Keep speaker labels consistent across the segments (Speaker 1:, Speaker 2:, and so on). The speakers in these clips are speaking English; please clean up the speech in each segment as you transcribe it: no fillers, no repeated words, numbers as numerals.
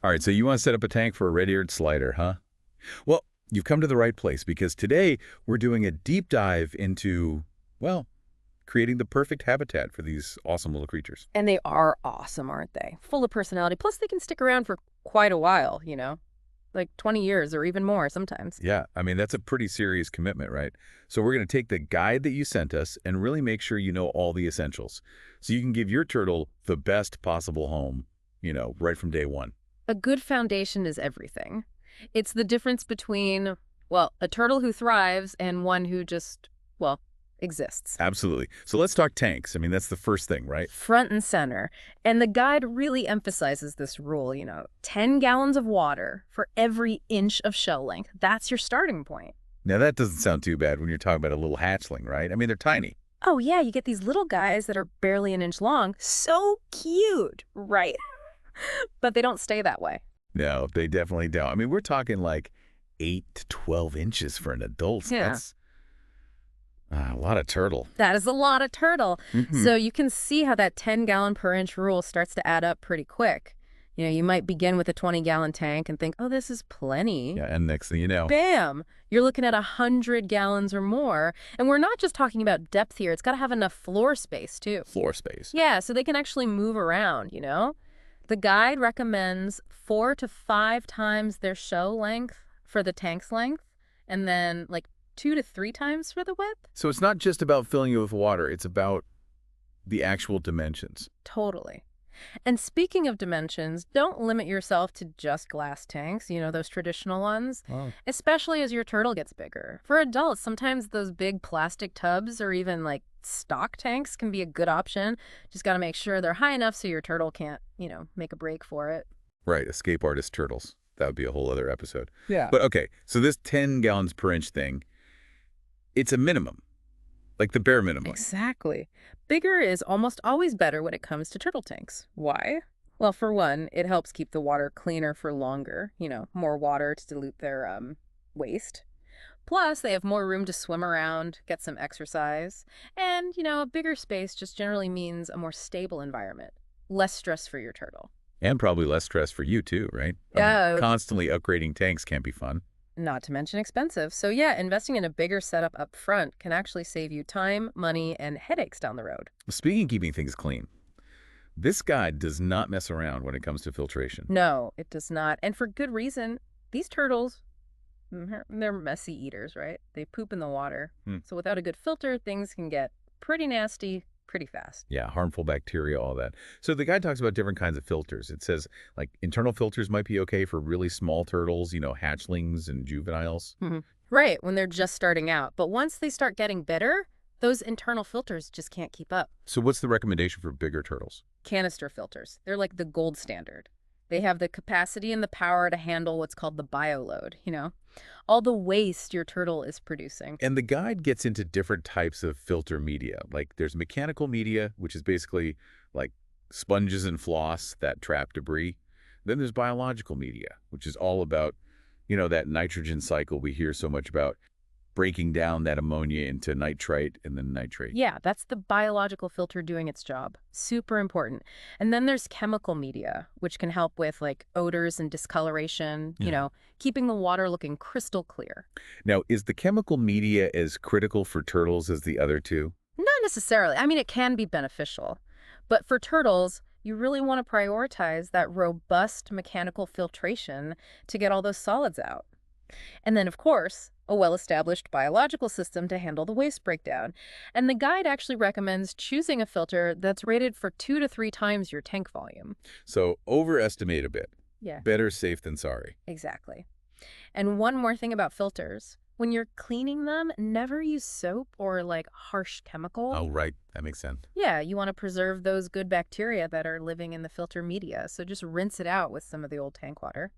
Speaker 1: All right, so you want to set up a tank for a red-eared slider, huh? Well, you've come to the right place because today we're doing a deep dive into, well, creating the perfect habitat for these awesome little creatures.
Speaker 2: And they are awesome, aren't they? Full of personality. Plus, they can stick around for quite a while, like 20 years or even more sometimes.
Speaker 1: Yeah, I mean, that's a pretty serious commitment, right? So we're going to take the guide that you sent us and really make sure you know all the essentials so you can give your turtle the best possible home, right from day one.
Speaker 2: A good foundation is everything. It's the difference between, well, a turtle who thrives and one who just, well, exists.
Speaker 1: Absolutely. So let's talk tanks. I mean, that's the first thing, right?
Speaker 2: Front and center. And the guide really emphasizes this rule, 10 gallons of water for every inch of shell length. That's your starting point.
Speaker 1: Now, that doesn't sound too bad when you're talking about a little hatchling, right? I mean, they're tiny.
Speaker 2: Oh, yeah, you get these little guys that are barely an inch long. So cute. Right. But they don't stay that way.
Speaker 1: No, they definitely don't. I mean, we're talking like 8 to 12 inches for an adult.
Speaker 2: Yeah.
Speaker 1: That's a lot of turtle.
Speaker 2: That is a lot of turtle. So you can see how that 10-gallon per inch rule starts to add up pretty quick. You might begin with a 20-gallon tank and think, oh, this is plenty.
Speaker 1: Yeah, and next thing you know,
Speaker 2: Bam! You're looking at 100 gallons or more. And we're not just talking about depth here. It's got to have enough floor space, too.
Speaker 1: floor space.
Speaker 2: Yeah, so they can actually move around. The guide recommends 4 to 5 times their shell length for the tank's length, and then like 2 to 3 times for the width.
Speaker 1: So it's not just about filling it with water. It's about the actual dimensions.
Speaker 2: Totally. And speaking of dimensions, don't limit yourself to just glass tanks, those traditional ones,
Speaker 1: Oh.
Speaker 2: especially as your turtle gets bigger. For adults, sometimes those big plastic tubs or even like stock tanks can be a good option. Just got to make sure they're high enough so your turtle can't, make a break for it.
Speaker 1: Right, escape artist turtles. That would be a whole other episode.
Speaker 2: Yeah.
Speaker 1: But okay, so this 10 gallons per inch thing, it's a minimum, like the bare minimum.
Speaker 2: Exactly. Bigger is almost always better when it comes to turtle tanks. Why? Well, for one, it helps keep the water cleaner for longer, more water to dilute their waste. Plus, they have more room to swim around, get some exercise. And, a bigger space just generally means a more stable environment. Less stress for your turtle.
Speaker 1: And probably less stress for you too, right? I mean,
Speaker 2: Yeah.
Speaker 1: constantly upgrading tanks can be fun.
Speaker 2: Not to mention expensive. So yeah, investing in a bigger setup up front can actually save you time, money, and headaches down the road.
Speaker 1: Speaking of keeping things clean, this guide does not mess around when it comes to filtration.
Speaker 2: No, it does not. And for good reason. These turtles, they're messy eaters, right? They poop in the water. So without a good filter, things can get pretty nasty pretty fast.
Speaker 1: Yeah, harmful bacteria, all that. So the guide talks about different kinds of filters. It says, like, internal filters might be okay for really small turtles, hatchlings and juveniles.
Speaker 2: Right, when they're just starting out. But once they start getting bitter, those internal filters just can't keep up.
Speaker 1: So what's the recommendation for bigger turtles?
Speaker 2: Canister filters. They're like the gold standard. They have the capacity and the power to handle what's called the bioload, all the waste your turtle is producing.
Speaker 1: And the guide gets into different types of filter media. Like there's mechanical media, which is basically like sponges and floss that trap debris. Then there's biological media, which is all about, that nitrogen cycle we hear so much about, breaking down that ammonia into nitrite and then nitrate.
Speaker 2: Yeah, that's the biological filter doing its job. Super important. And then there's chemical media, which can help with like odors and discoloration, keeping the water looking crystal clear.
Speaker 1: Now, is the chemical media as critical for turtles as the other two?
Speaker 2: Not necessarily. I mean, it can be beneficial. But for turtles, you really want to prioritize that robust mechanical filtration to get all those solids out. And then, of course, a well-established biological system to handle the waste breakdown. And the guide actually recommends choosing a filter that's rated for 2 to 3 times your tank volume.
Speaker 1: So overestimate a bit.
Speaker 2: Yeah,
Speaker 1: Better safe than sorry.
Speaker 2: exactly. And one more thing about filters. When you're cleaning them, never use soap or like harsh chemical.
Speaker 1: Oh, right. That makes sense.
Speaker 2: Yeah, you want to preserve those good bacteria that are living in the filter media. So just rinse it out with some of the old tank water.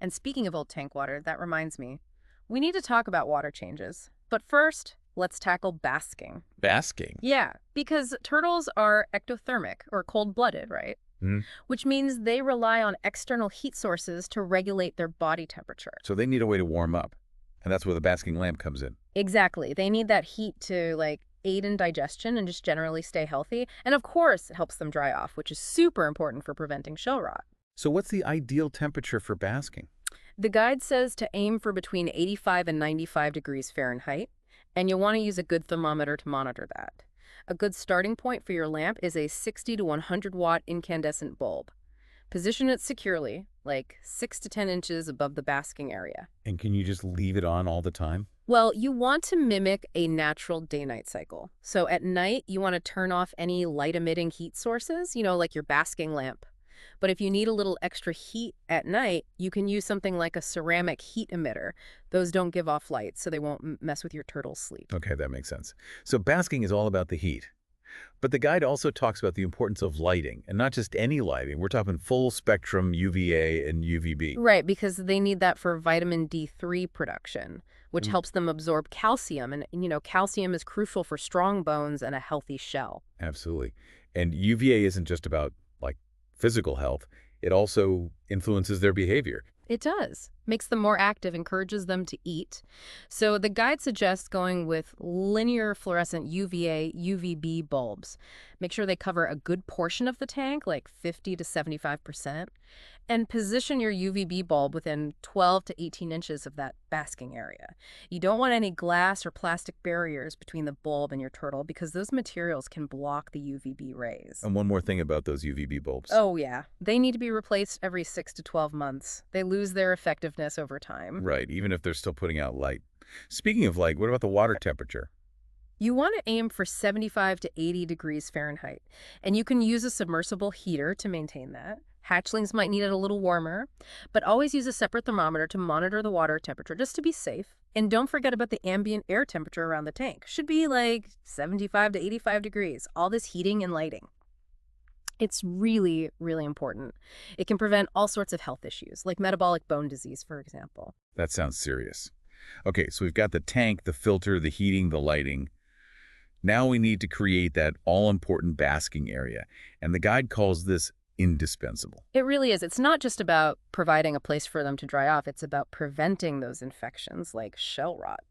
Speaker 2: And speaking of old tank water, that reminds me, we need to talk about water changes. But first, let's tackle basking.
Speaker 1: Basking?
Speaker 2: Yeah, because turtles are ectothermic, or cold-blooded, right? Which means they rely on external heat sources to regulate their body temperature.
Speaker 1: So they need a way to warm up. And that's where the basking lamp comes in.
Speaker 2: Exactly. They need that heat to, aid in digestion and just generally stay healthy. And of course, it helps them dry off, which is super important for preventing shell rot.
Speaker 1: So what's the ideal temperature for basking?
Speaker 2: The guide says to aim for between 85 and 95 degrees Fahrenheit, and you'll want to use a good thermometer to monitor that. A good starting point for your lamp is a 60 to 100 watt incandescent bulb. Position it securely, like 6 to 10 inches above the basking area.
Speaker 1: And can you just leave it on all the time?
Speaker 2: Well, you want to mimic a natural day-night cycle. So at night, you want to turn off any light-emitting heat sources, like your basking lamp. But if you need a little extra heat at night, you can use something like a ceramic heat emitter. Those don't give off light, so they won't mess with your turtle's sleep.
Speaker 1: Okay, that makes sense. So basking is all about the heat. But the guide also talks about the importance of lighting, and not just any lighting. We're talking full spectrum UVA and UVB.
Speaker 2: Right, because they need that for vitamin D3 production, which helps them absorb calcium. And calcium is crucial for strong bones and a healthy shell.
Speaker 1: Absolutely. And UVA isn't just about, like, physical health. It also influences their behavior.
Speaker 2: It does. Makes them more active, encourages them to eat. So the guide suggests going with linear fluorescent UVA, UVB bulbs. Make sure they cover a good portion of the tank, like 50 to 75%, and position your UVB bulb within 12 to 18 inches of that basking area. You don't want any glass or plastic barriers between the bulb and your turtle because those materials can block the UVB rays.
Speaker 1: And one more thing about those UVB bulbs.
Speaker 2: Oh, yeah. They need to be replaced every 6 to 12 months. They lose their effectiveness over time.
Speaker 1: Right, even if they're still putting out light. Speaking of light, what about the water temperature?
Speaker 2: You want to aim for 75 to 80 degrees Fahrenheit, and you can use a submersible heater to maintain that. Hatchlings might need it a little warmer, but always use a separate thermometer to monitor the water temperature just to be safe. And don't forget about the ambient air temperature around the tank. Should be like 75 to 85 degrees, all this heating and lighting. It's really, really important. It can prevent all sorts of health issues, like metabolic bone disease, for example.
Speaker 1: That sounds serious. Okay, so we've got the tank, the filter, the heating, the lighting. Now we need to create that all-important basking area, and the guide calls this indispensable.
Speaker 2: It really is. It's not just about providing a place for them to dry off. It's about preventing those infections like shell rot.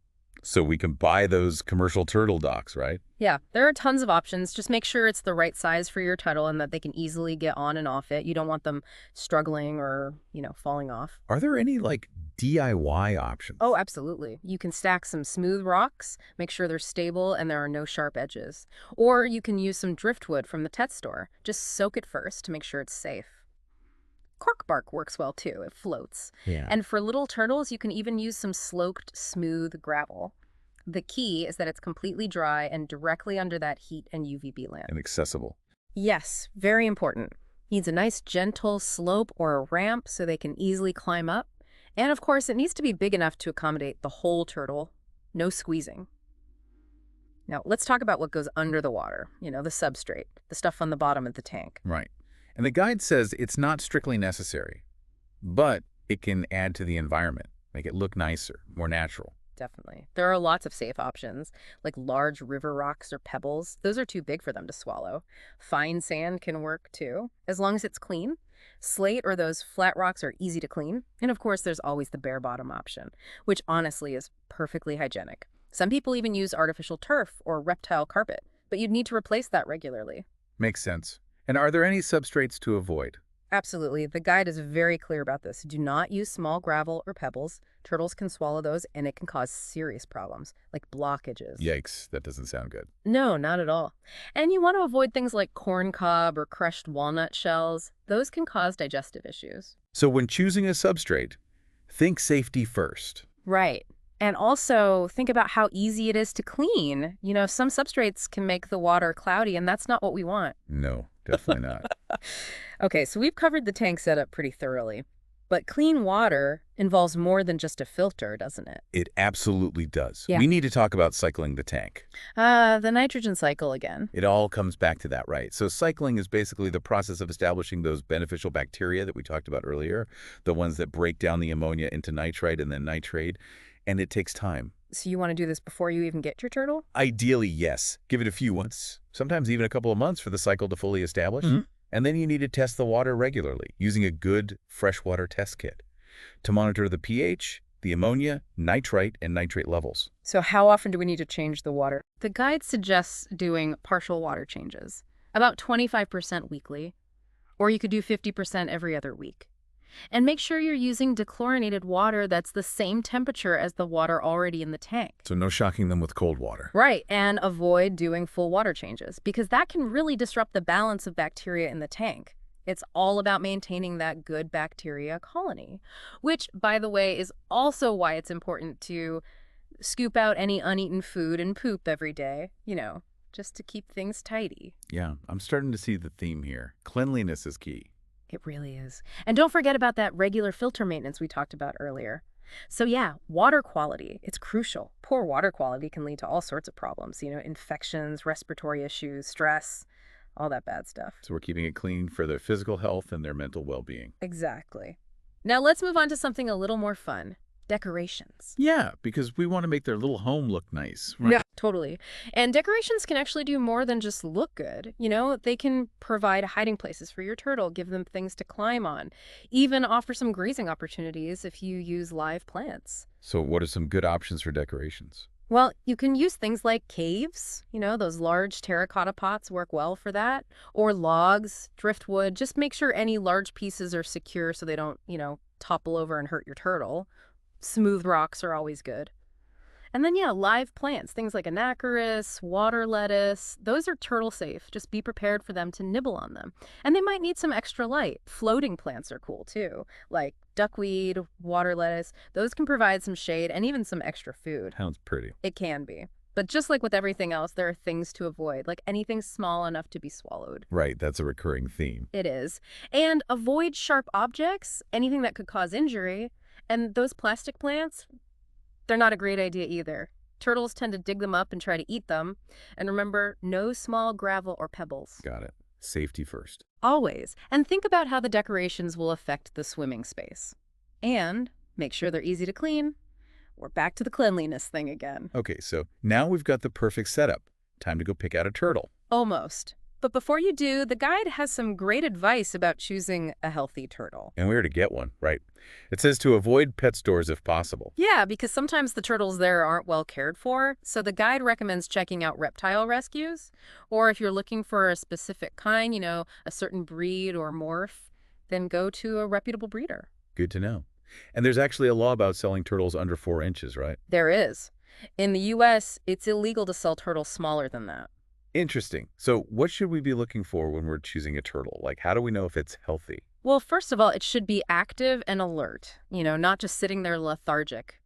Speaker 1: So we can buy those commercial turtle docks, right?
Speaker 2: Yeah, there are tons of options. Just make sure it's the right size for your turtle and that they can easily get on and off it. You don't want them struggling or, falling off.
Speaker 1: Are there any, like, DIY options?
Speaker 2: Oh, absolutely. You can stack some smooth rocks, make sure they're stable and there are no sharp edges. Or you can use some driftwood from the pet store. Just soak it first to make sure it's safe. Cork bark works well too. It floats.
Speaker 1: Yeah.
Speaker 2: And for little turtles, you can even use some sloped, smooth gravel. The key is that it's completely dry and directly under that heat and UVB lamp.
Speaker 1: And accessible.
Speaker 2: Yes, very important. Needs a nice gentle slope or a ramp so they can easily climb up. And of course, it needs to be big enough to accommodate the whole turtle. No squeezing. Now, let's talk about what goes under the water. The substrate, the stuff on the bottom of the tank.
Speaker 1: Right. And the guide says it's not strictly necessary, but it can add to the environment, make it look nicer, more natural.
Speaker 2: Definitely. There are lots of safe options, like large river rocks or pebbles. Those are too big for them to swallow. Fine sand can work too, as long as it's clean. Slate or those flat rocks are easy to clean. And of course, there's always the bare bottom option, which honestly is perfectly hygienic. Some people even use artificial turf or reptile carpet, but you'd need to replace that regularly.
Speaker 1: Makes sense. And are there any substrates to avoid?
Speaker 2: Absolutely. The guide is very clear about this. Do not use small gravel or pebbles. Turtles can swallow those, and it can cause serious problems, like blockages.
Speaker 1: Yikes, that doesn't sound good.
Speaker 2: No, not at all. And you want to avoid things like corn cob or crushed walnut shells. Those can cause digestive issues.
Speaker 1: So when choosing a substrate, think safety first.
Speaker 2: Right. And also think about how easy it is to clean. Some substrates can make the water cloudy, and that's not what we want.
Speaker 1: No, definitely not.
Speaker 2: Okay, so we've covered the tank setup pretty thoroughly. But clean water involves more than just a filter, doesn't it?
Speaker 1: It absolutely does.
Speaker 2: Yeah.
Speaker 1: We need to talk about cycling the tank.
Speaker 2: The nitrogen cycle again.
Speaker 1: It all comes back to that, right? So cycling is basically the process of establishing those beneficial bacteria that we talked about earlier, the ones that break down the ammonia into nitrite and then nitrate, and it takes time.
Speaker 2: So you want to do this before you even get your turtle?
Speaker 1: Ideally, yes. Give it a few months, sometimes even a couple of months for the cycle to fully establish. And then you need to test the water regularly using a good freshwater test kit to monitor the pH, the ammonia, nitrite, and nitrate levels.
Speaker 2: So how often do we need to change the water? The guide suggests doing partial water changes, about 25% weekly, Or you could do 50% every other week. And make sure you're using dechlorinated water that's the same temperature as the water already in the tank.
Speaker 1: So no shocking them with cold water.
Speaker 2: Right, and avoid doing full water changes because that can really disrupt the balance of bacteria in the tank. It's all about maintaining that good bacteria colony, which, by the way, is also why it's important to scoop out any uneaten food and poop every day, just to keep things tidy.
Speaker 1: Yeah, I'm starting to see the theme here. Cleanliness is key.
Speaker 2: It really is. And don't forget about that regular filter maintenance we talked about earlier. So yeah, water quality, it's crucial. Poor water quality can lead to all sorts of problems, infections, respiratory issues, stress, all that bad stuff.
Speaker 1: So we're keeping it clean for their physical health and their mental well-being.
Speaker 2: Exactly. Now let's move on to something a little more fun. Decorations.
Speaker 1: Yeah, because we want to make their little home look nice, right?
Speaker 2: Yeah, totally. And decorations can actually do more than just look good. They can provide hiding places for your turtle, give them things to climb on, even offer some grazing opportunities if you use live plants.
Speaker 1: So what are some good options for decorations?
Speaker 2: Well, you can use things like caves, those large terracotta pots work well for that, or logs, driftwood. Just make sure any large pieces are secure so they don't, topple over and hurt your turtle. Smooth rocks are always good. And then, yeah, live plants, things like anacharis, water lettuce, those are turtle safe. Just be prepared for them to nibble on them. And they might need some extra light. Floating plants are cool too, like duckweed, water lettuce. Those can provide some shade and even some extra food.
Speaker 1: Sounds pretty.
Speaker 2: It can be. But just like with everything else, there are things to avoid, like anything small enough to be swallowed.
Speaker 1: Right, that's a recurring theme.
Speaker 2: It is. And avoid sharp objects, anything that could cause injury. And those plastic plants, they're not a great idea either. Turtles tend to dig them up and try to eat them. And remember, no small gravel or pebbles.
Speaker 1: Got it. Safety first.
Speaker 2: Always. And think about how the decorations will affect the swimming space. And make sure they're easy to clean. We're back to the cleanliness thing again.
Speaker 1: Okay, so now we've got the perfect setup. Time to go pick out a turtle.
Speaker 2: Almost. But before you do, the guide has some great advice about choosing a healthy turtle.
Speaker 1: And where to get one, right? It says to avoid pet stores if possible.
Speaker 2: Yeah, because sometimes the turtles there aren't well cared for. So the guide recommends checking out reptile rescues. Or if you're looking for a specific kind, a certain breed or morph, then go to a reputable breeder.
Speaker 1: Good to know. And there's actually a law about selling turtles under 4 inches, right?
Speaker 2: There is. In the U.S., it's illegal to sell turtles smaller than that.
Speaker 1: Interesting. So what should we be looking for when we're choosing a turtle? Like, how do we know if it's healthy?
Speaker 2: Well, first of all, it should be active and alert, not just sitting there lethargic.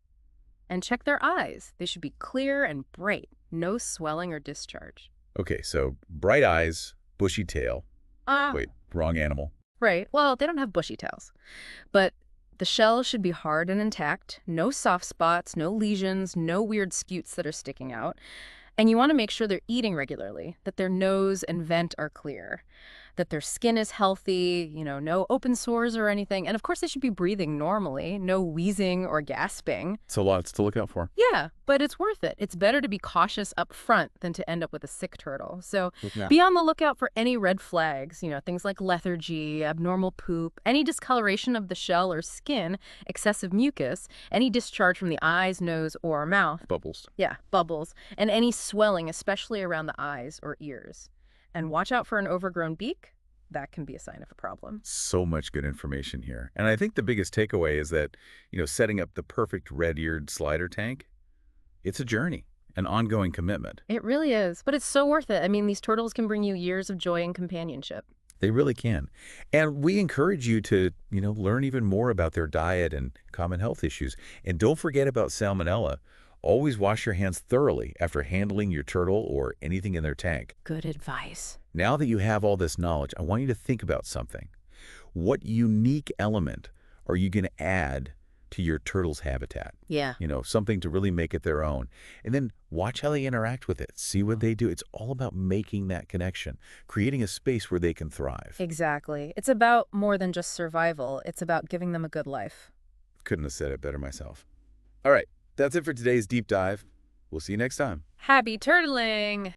Speaker 2: And check their eyes. They should be clear and bright, no swelling or discharge.
Speaker 1: Okay, so bright eyes, bushy tail. Wait, wrong animal.
Speaker 2: Right. Well, they don't have bushy tails. But the shell should be hard and intact, no soft spots, no lesions, no weird scutes that are sticking out. And you want to make sure they're eating regularly, that their nose and vent are clear, that their skin is healthy, no open sores or anything. And of course, they should be breathing normally, no wheezing or gasping.
Speaker 1: So lots to look out for.
Speaker 2: Yeah, but it's worth it. It's better to be cautious up front than to end up with a sick turtle. So be on the lookout for any red flags, things like lethargy, abnormal poop, any discoloration of the shell or skin, excessive mucus, any discharge from the eyes, nose, or mouth.
Speaker 1: Bubbles.
Speaker 2: Yeah, bubbles, and any swelling, especially around the eyes or ears. And watch out for an overgrown beak. That can be a sign of a problem.
Speaker 1: So much good information here. And I think the biggest takeaway is that, setting up the perfect red-eared slider tank, it's a journey, an ongoing commitment.
Speaker 2: It really is, but it's so worth it. I mean, these turtles can bring you years of joy and companionship.
Speaker 1: They really can. And we encourage you to, learn even more about their diet and common health issues. And don't forget about salmonella. Always wash your hands thoroughly after handling your turtle or anything in their tank.
Speaker 2: Good advice.
Speaker 1: Now that you have all this knowledge, I want you to think about something. What unique element are you going to add to your turtle's habitat?
Speaker 2: Yeah.
Speaker 1: Something to really make it their own. And then watch how they interact with it. See what they do. It's all about making that connection, creating a space where they can thrive.
Speaker 2: Exactly. It's about more than just survival. It's about giving them a good life.
Speaker 1: Couldn't have said it better myself. All right. That's it for today's deep dive. We'll see you next time.
Speaker 2: Happy turtling!